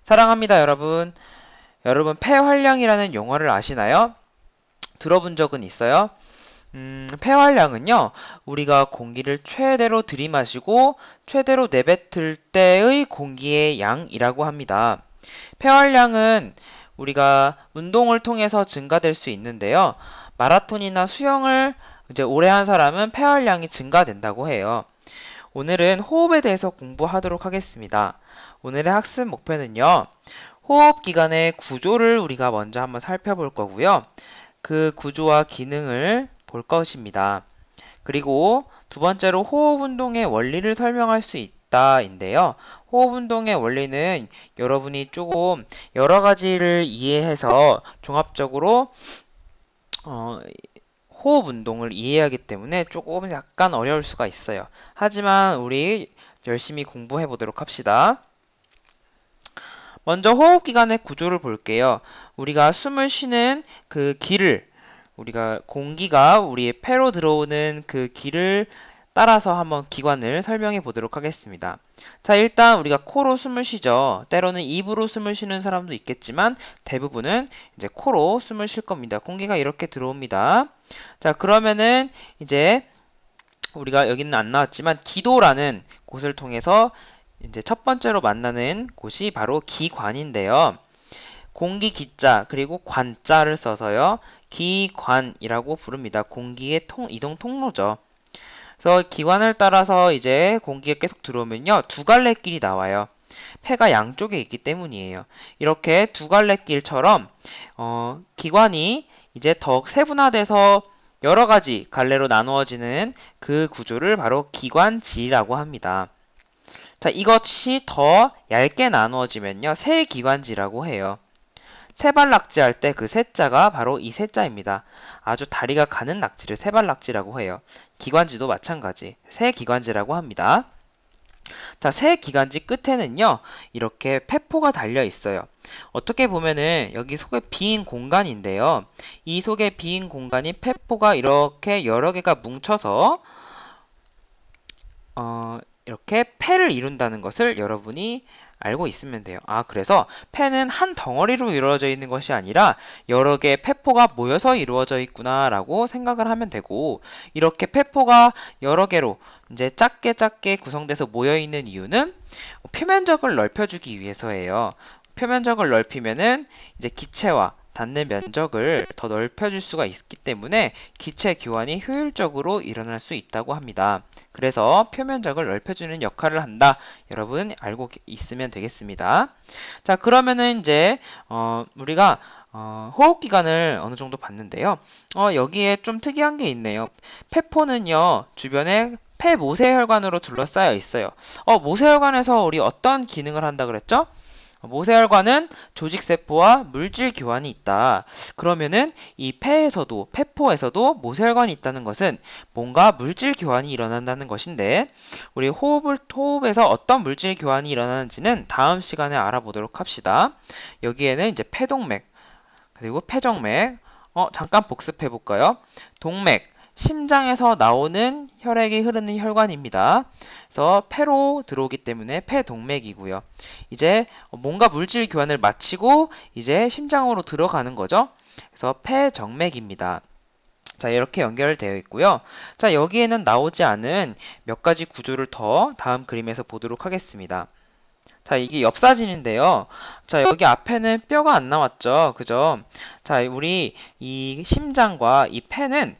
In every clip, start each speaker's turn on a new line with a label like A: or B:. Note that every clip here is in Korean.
A: 사랑합니다, 여러분. 여러분, 폐활량이라는 용어를 아시나요? 들어본 적은 있어요? 폐활량은요, 우리가 공기를 최대로 들이마시고 최대로 내뱉을 때의 공기의 양이라고 합니다. 폐활량은 우리가 운동을 통해서 증가될 수 있는데요. 마라톤이나 수영을 이제 오래 한 사람은 폐활량이 증가된다고 해요. 오늘은 호흡에 대해서 공부하도록 하겠습니다. 오늘의 학습 목표는요. 호흡기관의 구조를 우리가 먼저 한번 살펴볼 거고요. 그 구조와 기능을 볼 것입니다. 그리고 두 번째로 호흡 운동의 원리를 설명할 수 있다인데요. 호흡 운동의 원리는 여러분이 조금 여러 가지를 이해해서 종합적으로 어, 호흡 운동을 이해하기 때문에 조금 약간 어려울 수가 있어요. 하지만 우리 열심히 공부해 보도록 합시다. 먼저 호흡기관의 구조를 볼게요. 우리가 숨을 쉬는 그 길을, 우리가 공기가 우리의 폐로 들어오는 그 길을 따라서 한번 기관을 설명해 보도록 하겠습니다. 자, 일단 우리가 코로 숨을 쉬죠. 때로는 입으로 숨을 쉬는 사람도 있겠지만 대부분은 이제 코로 숨을 쉴 겁니다. 공기가 이렇게 들어옵니다. 자, 그러면은 이제 우리가 여기는 안 나왔지만 기도라는 곳을 통해서 이제 첫 번째로 만나는 곳이 바로 기관인데요. 공기 기자 그리고 관자를 써서요. 기관이라고 부릅니다. 공기의 이동 통로죠. 그래서 기관을 따라서 이제 공기가 계속 들어오면요. 두 갈래 길이 나와요. 폐가 양쪽에 있기 때문이에요. 이렇게 두 갈래 길처럼 기관이 이제 더 세분화돼서 여러 가지 갈래로 나누어지는 그 구조를 바로 기관지라고 합니다. 자, 이것이 더 얇게 나누어지면요. 세기관지라고 해요. 세발 낙지할 때 그 세자가 바로 이 세자입니다. 아주 다리가 가는 낙지를 세발 낙지라고 해요. 기관지도 마찬가지. 세기관지라고 합니다. 자, 세기관지 끝에는요. 이렇게 폐포가 달려 있어요. 어떻게 보면은 여기 속에 빈 공간인데요. 이 속에 빈 공간이 폐포가 이렇게 여러 개가 뭉쳐서 이렇게 폐를 이룬다는 것을 여러분이 알고 있으면 돼요. 아, 그래서 폐는 한 덩어리로 이루어져 있는 것이 아니라 여러 개의 폐포가 모여서 이루어져 있구나라고 생각을 하면 되고, 이렇게 폐포가 여러 개로 이제 작게 작게 구성돼서 모여 있는 이유는 표면적을 넓혀주기 위해서예요. 표면적을 넓히면은 이제 기체와 닿는 면적을 더 넓혀줄 수가 있기 때문에 기체 교환이 효율적으로 일어날 수 있다고 합니다. 그래서 표면적을 넓혀주는 역할을 한다. 여러분 알고 있으면 되겠습니다. 자, 그러면은 이제 우리가 호흡기관을 어느 정도 봤는데요. 여기에 좀 특이한 게 있네요. 폐포는요, 주변에 폐모세혈관으로 둘러싸여 있어요. 모세혈관에서 우리 어떤 기능을 한다 그랬죠? 모세혈관은 조직세포와 물질 교환이 있다. 그러면은 이 폐에서도, 폐포에서도 모세혈관이 있다는 것은 뭔가 물질 교환이 일어난다는 것인데, 우리 호흡에서 어떤 물질 교환이 일어나는지는 다음 시간에 알아보도록 합시다. 여기에는 이제 폐동맥, 그리고 폐정맥, 잠깐 복습해 볼까요? 동맥, 심장에서 나오는 혈액이 흐르는 혈관입니다. 그래서 폐로 들어오기 때문에 폐동맥이고요. 이제 뭔가 물질 교환을 마치고 이제 심장으로 들어가는 거죠. 그래서 폐정맥입니다. 자, 이렇게 연결되어 있고요. 자, 여기에는 나오지 않은 몇 가지 구조를 더 다음 그림에서 보도록 하겠습니다. 자, 이게 옆 사진인데요. 자, 여기 앞에는 뼈가 안 나왔죠. 그죠? 자, 우리 이 심장과 이 폐는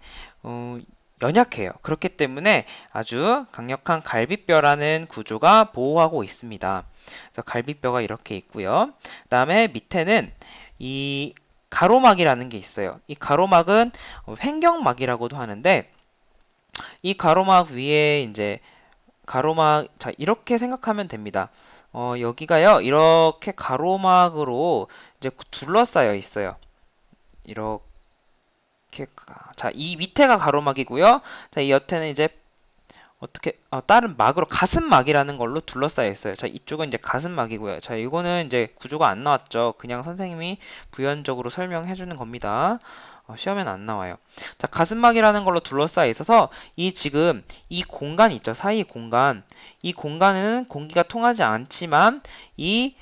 A: 연약해요. 그렇기 때문에 아주 강력한 갈비뼈라는 구조가 보호하고 있습니다. 그래서 갈비뼈가 이렇게 있고요. 그 다음에 밑에는 이 가로막이라는 게 있어요. 이 가로막은 횡격막이라고도 하는데, 이 가로막 위에 이제 자, 이렇게 생각하면 됩니다. 여기가요, 이렇게 가로막으로 이제 둘러싸여 있어요. 이렇게, 자, 이 밑에가 가로막이고요. 자, 이 옆에는 이제 다른 막으로 가슴막이라는 걸로 둘러싸여 있어요. 자, 이쪽은 이제 가슴막이고요. 자, 이거는 이제 구조가 안 나왔죠. 그냥 선생님이 부연적으로 설명해 주는 겁니다. 시험엔 안 나와요. 자, 가슴막이라는 걸로 둘러싸여 있어서 지금 이 공간 있죠. 사이 공간. 이 공간에는 공기가 통하지 않지만 이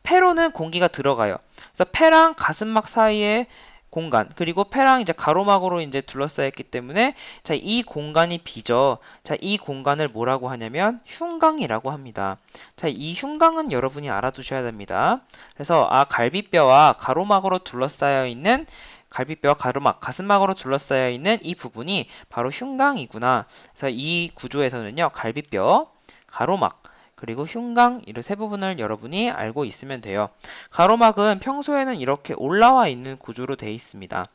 A: 폐로는 공기가 들어가요. 그래서 폐랑 가슴막 사이에 공간, 그리고 폐랑 이제 가로막으로 이제 둘러싸여 있기 때문에 자, 이 공간이 비죠. 자, 이 공간을 뭐라고 하냐면 흉곽이라고 합니다. 자, 이 흉곽은 여러분이 알아두셔야 됩니다. 그래서 갈비뼈와 가로막으로 둘러싸여 있는 갈비뼈와 가로막, 가슴막으로 둘러싸여 있는 이 부분이 바로 흉곽이구나. 그래서 이 구조에서는요, 갈비뼈, 가로막, 그리고 흉곽 이 세 부분을 여러분이 알고 있으면 돼요. 가로막은 평소에는 이렇게 올라와 있는 구조로 되어 있습니다.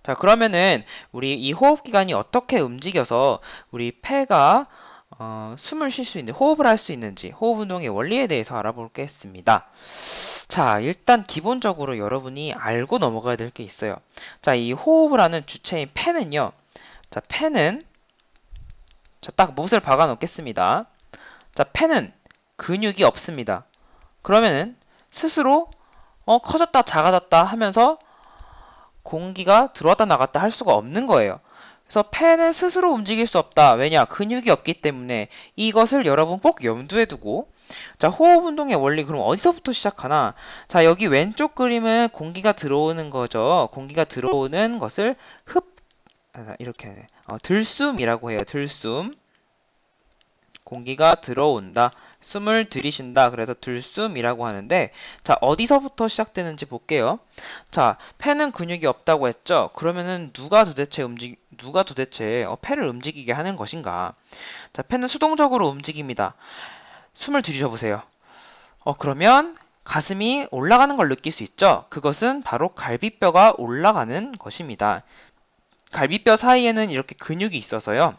A: 자, 그러면은 우리 이 호흡기관이 어떻게 움직여서 우리 폐가 숨을 쉴 수 있는, 호흡을 할 수 있는지, 호흡 운동의 원리에 대해서 알아보겠습니다. 자, 일단 기본적으로 여러분이 알고 넘어가야 될 게 있어요. 자, 이 호흡을 하는 주체인 폐는요. 자, 폐는 자, 딱 못을 박아 놓겠습니다. 자, 폐는 근육이 없습니다. 그러면은 스스로 커졌다 작아졌다 하면서 공기가 들어왔다 나갔다 할 수가 없는 거예요. 그래서 폐는 스스로 움직일 수 없다. 왜냐? 근육이 없기 때문에 이것을 여러분 꼭 염두에 두고 자, 호흡 운동의 원리 그럼 어디서부터 시작하나? 자, 여기 왼쪽 그림은 공기가 들어오는 거죠. 공기가 들어오는 것을 이렇게 들숨이라고 해요. 들숨. 공기가 들어온다. 숨을 들이쉰다. 그래서 들숨이라고 하는데 자, 어디서부터 시작되는지 볼게요. 자, 폐는 근육이 없다고 했죠. 그러면은 누가 도대체 폐를 움직이게 하는 것인가? 자, 폐는 수동적으로 움직입니다. 숨을 들이셔 보세요. 그러면 가슴이 올라가는 걸 느낄 수 있죠. 그것은 바로 갈비뼈가 올라가는 것입니다. 갈비뼈 사이에는 이렇게 근육이 있어서요.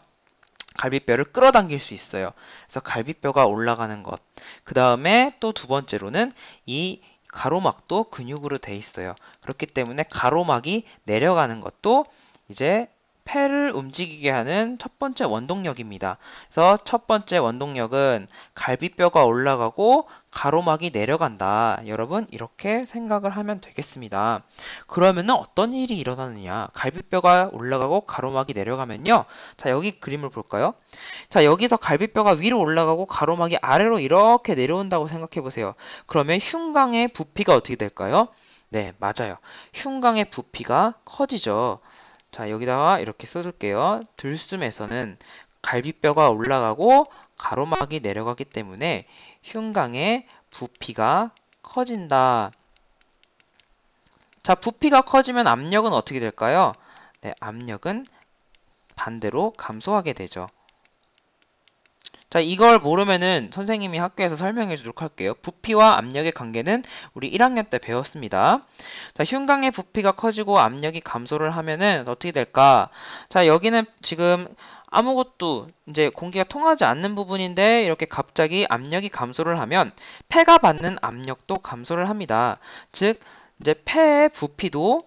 A: 갈비뼈를 끌어당길 수 있어요. 그래서 갈비뼈가 올라가는 것. 그 다음에 또 두 번째로는 이 가로막도 근육으로 돼 있어요. 그렇기 때문에 가로막이 내려가는 것도 이제 폐를 움직이게 하는 첫 번째 원동력입니다. 그래서 첫 번째 원동력은 갈비뼈가 올라가고 가로막이 내려간다. 여러분 이렇게 생각을 하면 되겠습니다. 그러면은 어떤 일이 일어나느냐? 갈비뼈가 올라가고 가로막이 내려가면요. 자, 여기 그림을 볼까요? 자, 여기서 갈비뼈가 위로 올라가고 가로막이 아래로 이렇게 내려온다고 생각해 보세요. 그러면 흉곽의 부피가 어떻게 될까요? 네, 맞아요. 흉곽의 부피가 커지죠. 자, 여기다가 이렇게 써줄게요. 들숨에서는 갈비뼈가 올라가고 가로막이 내려가기 때문에 흉곽의 부피가 커진다. 자, 부피가 커지면 압력은 어떻게 될까요? 네, 압력은 반대로 감소하게 되죠. 자, 이걸 모르면은 선생님이 학교에서 설명해 주도록 할게요. 부피와 압력의 관계는 우리 1학년 때 배웠습니다. 자, 흉곽의 부피가 커지고 압력이 감소를 하면은 어떻게 될까? 자, 여기는 지금 아무것도 이제 공기가 통하지 않는 부분인데 이렇게 갑자기 압력이 감소를 하면 폐가 받는 압력도 감소를 합니다. 즉, 이제 폐의 부피도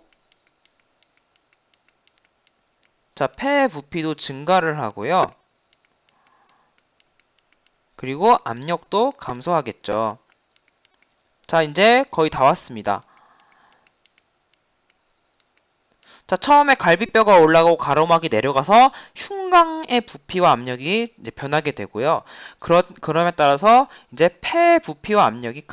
A: 증가를 하고요. 그리고 압력도 감소하겠죠. 자, 이제 거의 다 왔습니다. 자, 처음에 갈비뼈가 올라가고 가로막이 내려가서 흉곽의 부피와 압력이 이제 변하게 되고요. 그럼에 따라서 이제 폐 부피와 압력이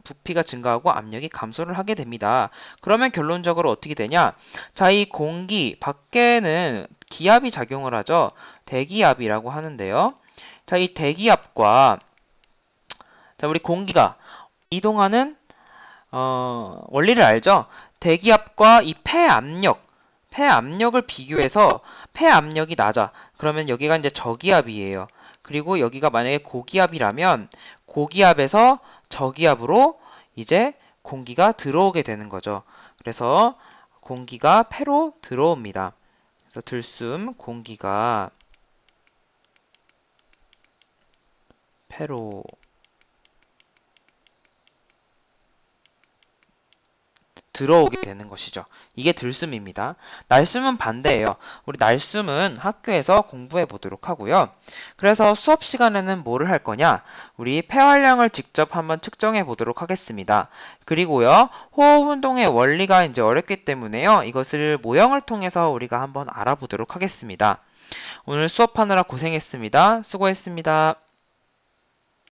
A: 부피가 증가하고 압력이 감소를 하게 됩니다. 그러면 결론적으로 어떻게 되냐? 자, 이 공기 밖에는 기압이 작용을 하죠. 대기압이라고 하는데요. 자, 이 대기압과 자, 우리 공기가 이동하는 원리를 알죠? 대기압과 이 폐압력을 비교해서 폐압력이 낮아. 그러면 여기가 이제 저기압이에요. 그리고 여기가 만약에 고기압이라면 고기압에서 저기압으로 이제 공기가 들어오게 되는 거죠. 그래서 공기가 폐로 들어옵니다. 그래서 들숨 공기가 폐로 들어오게 되는 것이죠. 이게 들숨입니다. 날숨은 반대예요. 우리 날숨은 학교에서 공부해 보도록 하고요. 그래서 수업 시간에는 뭐를 할 거냐? 우리 폐활량을 직접 한번 측정해 보도록 하겠습니다. 그리고요, 호흡 운동의 원리가 이제 어렵기 때문에요. 이것을 모형을 통해서 우리가 한번 알아보도록 하겠습니다. 오늘 수업하느라 고생했습니다. 수고했습니다.